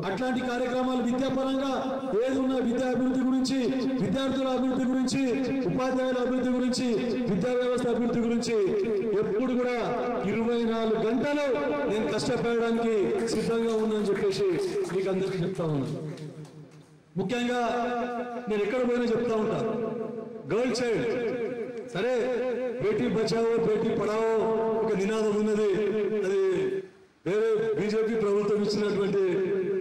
అట్లాంటి కార్యక్రమాలు విద్యాపరంగా ఏది ఉన్న విద్యా అభివృద్ధి గురించి, విద్యార్థుల అభివృద్ధి గురించి, ఉపాధ్యాయుల అభివృద్ధి గురించి, విద్యా వ్యవస్థ అభివృద్ధి గురించి ఎప్పుడు కూడా 24 గంటలు నేను కష్టపడడానికి సిద్ధంగా ఉన్నానని చెప్పేసి మీకు అందరికీ చెప్తా ఉన్నాను. ముఖ్యంగా నేను ఎక్కడ పోయినా చెప్తా ఉంటాను, గర్ల్ చైల్డ్ సరే బేటీ బచావో బేటీ పడావో ఒక నినాదం ఉన్నది. అది వేరే బీజేపీ ప్రభుత్వం ఇచ్చినటువంటి,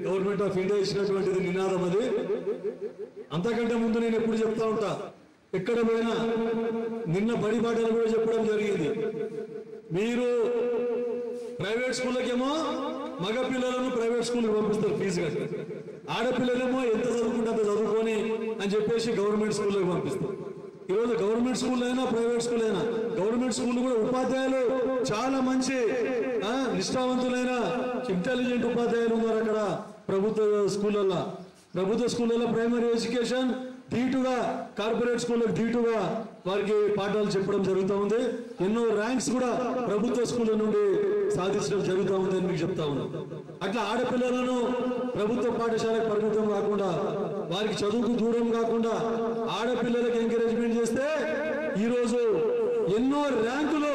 గవర్నమెంట్ ఆఫ్ ఇండియా ఇచ్చినటువంటిది నినాదం. అది అంతకంటే ముందు నేను ఎప్పుడు చెప్తా ఉంటా, ఎక్కడ పోయినా నిన్న బడి బాటలు కూడా చెప్పడం జరిగింది. మీరు ప్రైవేట్ స్కూళ్ళకేమో మగ పిల్లలను ప్రైవేట్ స్కూల్కి పంపిస్తారు ఫీజు కట్టి, ఆడపిల్లలేమో ఎంత చదువుకుంటే అంత చదువుకొని అని చెప్పేసి గవర్నమెంట్ స్కూల్లోకి పంపిస్తారు. ఈరోజు గవర్నమెంట్ స్కూల్ అయినా ప్రైవేట్ స్కూల్ అయినా, గవర్నమెంట్ స్కూల్ కూడా ఉపాధ్యాయులు చాలా మంచి నిష్ఠావంతులైన ఇంటెలిజెంట్ ఉపాధ్యాయులు ఉన్నారు అక్కడ ప్రభుత్వ స్కూళ్ళల్లో ప్రైమరీ ఎడ్యుకేషన్ ధీటుగా, కార్పొరేట్ స్కూళ్ళకి ధీటుగా వారికి పాఠాలు చెప్పడం జరుగుతూ ఉంది. ఎన్నో ర్యాంక్స్ కూడా ప్రభుత్వ స్కూళ్ళ నుండి సాధించడం జరుగుతూ ఉంది అని మీకు చెప్తా ఉన్నాం. అట్లా ఆడపిల్లలను ప్రభుత్వ పాఠశాలకు పరిమితం కాకుండా, వారికి చదువుకు దూరం కాకుండా ఆడపిల్లలకు ఎంకరేజ్మెంట్ చేస్తే ఈరోజు ఎన్నో ర్యాంకులు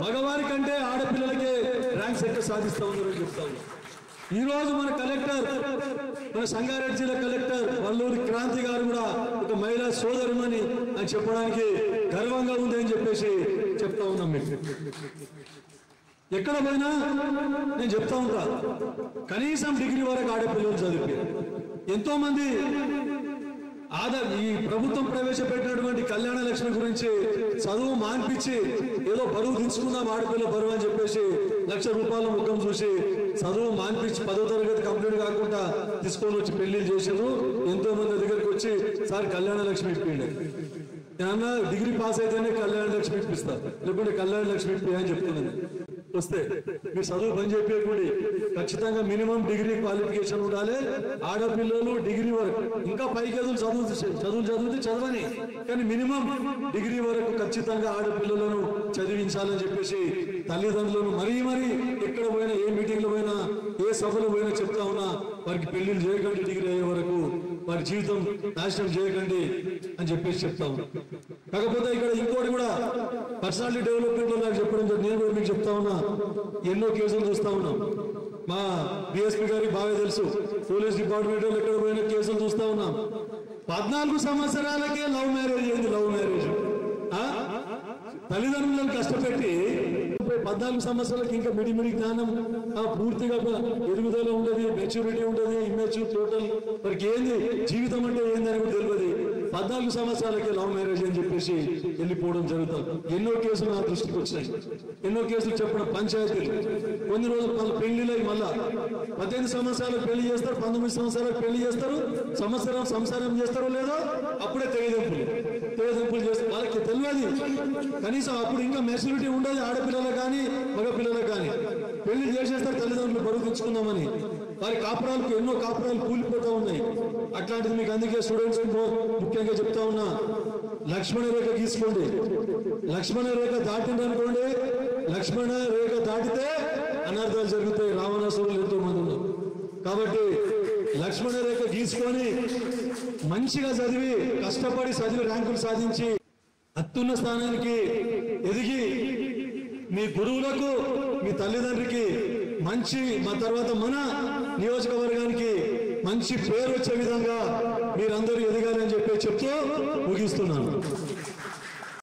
మగవారి కంటే ఆడపిల్లలకే ర్యాంక్స్ ఎక్కువ సాధిస్తూ ఉన్నారని చెప్తా ఉన్నాం. ఈరోజు మన కలెక్టర్, మన సంగారెడ్డి జిల్లా కలెక్టర్ వల్లూరి క్రాంతి గారు కూడా ఒక మహిళా సోదరుమని అని చెప్పడానికి గర్వంగా ఉంది అని చెప్పేసి చెప్తా ఉన్నాం. మీకు ఎక్కడ పోయినా నేను చెప్తా ఉంటా, కనీసం డిగ్రీ వరకు ఆడపిల్లలు చదివి ఎంతో మంది ఈ ప్రభుత్వం ప్రవేశపెట్టినటువంటి కళ్యాణ లక్ష్మి గురించి చదువు మాన్పించి ఏదో బరువు దించుకుందాం ఆడపిల్ల బరువు అని చెప్పేసి ₹1,00,000 ముఖం చూసి చదువు మాన్పించి 10వ తరగతి కంప్లీట్ కాకుండా తీసుకొని వచ్చి పెళ్లిళ్ళు చేశారు. ఎంతో మంది దగ్గరికి వచ్చి సార్ కళ్యాణ లక్ష్మి ఇప్పిండి, ఏమన్నా డిగ్రీ పాస్ అయితేనే కళ్యాణ లక్ష్మి ఇప్పిస్తారు, లేకుంటే కళ్యాణ లక్ష్మి ఇప్పి అని చెప్తున్నాను. వస్తే మీరు చదువు పని చెప్పేయండి, ఖచ్చితంగా మినిమం డిగ్రీ క్వాలిఫికేషన్ ఉండాలి. ఆడపిల్లలు డిగ్రీ వరకు, ఇంకా పైకి చదువులు చదవని, కానీ మినిమం డిగ్రీ వరకు ఖచ్చితంగా ఆడపిల్లలను చదివించాలని చెప్పేసి తల్లిదండ్రులను మరీ ఎక్కడ పోయినా, ఏ మీటింగ్లో పోయినా, ఏ సభలో పోయినా చెప్తా ఉన్నా, వారికి పెళ్లిళ్ళు చేయకండి, డిగ్రీ అయ్యే వరకు వారి జీవితం నాశనం చేయకండి అని చెప్పేసి చెప్తా ఉన్నా. కాకపోతే ఇక్కడ ఇంకోటి కూడా పర్సనాలిటీ డెవలప్మెంట్ లో నాకు చెప్పడం, నేను కూడా మీకు చెప్తా ఉన్నా, ఎన్నో కేసులు చూస్తా ఉన్నాం. మా డిఎస్పీ గారికి బాగా తెలుసు, పోలీస్ డిపార్ట్మెంట్ వాళ్ళు ఎక్కడ పోయిన కేసులు చూస్తా ఉన్నాం. 14 సంవత్సరాలకే లవ్ మ్యారేజ్ అయింది. లవ్ మ్యారేజ్ తల్లిదండ్రులను కష్టపెట్టి 14 సంవత్సరాలకి ఇంకా మిడిమిడి జ్ఞానం, పూర్తిగా ఎదుగుదల ఉండదు, మెచ్యూరిటీ ఉండదు, ఇమ్మెచ్యూర్ టోటల్, వారికి ఏంది జీవితం అంటే ఏందని కూడా తెలియదు. 14 సంవత్సరాలకే లవ్ మ్యారేజ్ అని చెప్పేసి వెళ్ళిపోవడం జరుగుతుంది. ఎన్నో కేసులు నా దృష్టికి వచ్చినాయి, ఎన్నో కేసులు చెప్పడం పంచాయతీలు. కొన్ని రోజులు పెళ్లిలో మళ్ళా 18 సంవత్సరాలకు పెళ్లి చేస్తారు, 19 సంవత్సరాలకు పెళ్లి చేస్తారు, సంసారం చేస్తారో లేదో అప్పుడే తెగదెంపులు చేస్తారు. వాళ్ళకి తెలియదు కనీసం, అప్పుడు ఇంకా మెచ్యూరిటీ ఉండదు ఆడపిల్లలకు కానీ మగపిల్లలకు కానీ. పెళ్లి చేసేస్తారు తల్లిదండ్రులు బరువు తెచ్చుకుందామని. వారి కాపురాలకు ఎన్నో కాపురాలు కూలిపోతూ ఉన్నాయి. అట్లాంటిది మీకు అందుకే స్టూడెంట్స్ ముఖ్యంగా చెప్తా ఉన్నా, లక్ష్మణ రేఖ గీసుకోండి. లక్ష్మణ రేఖ దాటిందనుకోండి, లక్ష్మణ రేఖ దాటితే అనర్థాలు జరుగుతాయి. రావణాసురులు ఎంతో మంది ఉన్నారు. కాబట్టి లక్ష్మణ రేఖ గీసుకొని మంచిగా చదివి, కష్టపడి చదివి ర్యాంకులు సాధించి అత్యున్న స్థానానికి ఎదిగి మీ గురువులకు, మీ తల్లిదండ్రికి మంచి, మా తర్వాత మన నియోజకవర్గానికి మంచి పేరు వచ్చే విధంగా మీరందరూ ఎదగాలని చెప్పి చెప్తూ ముగిస్తున్నాను.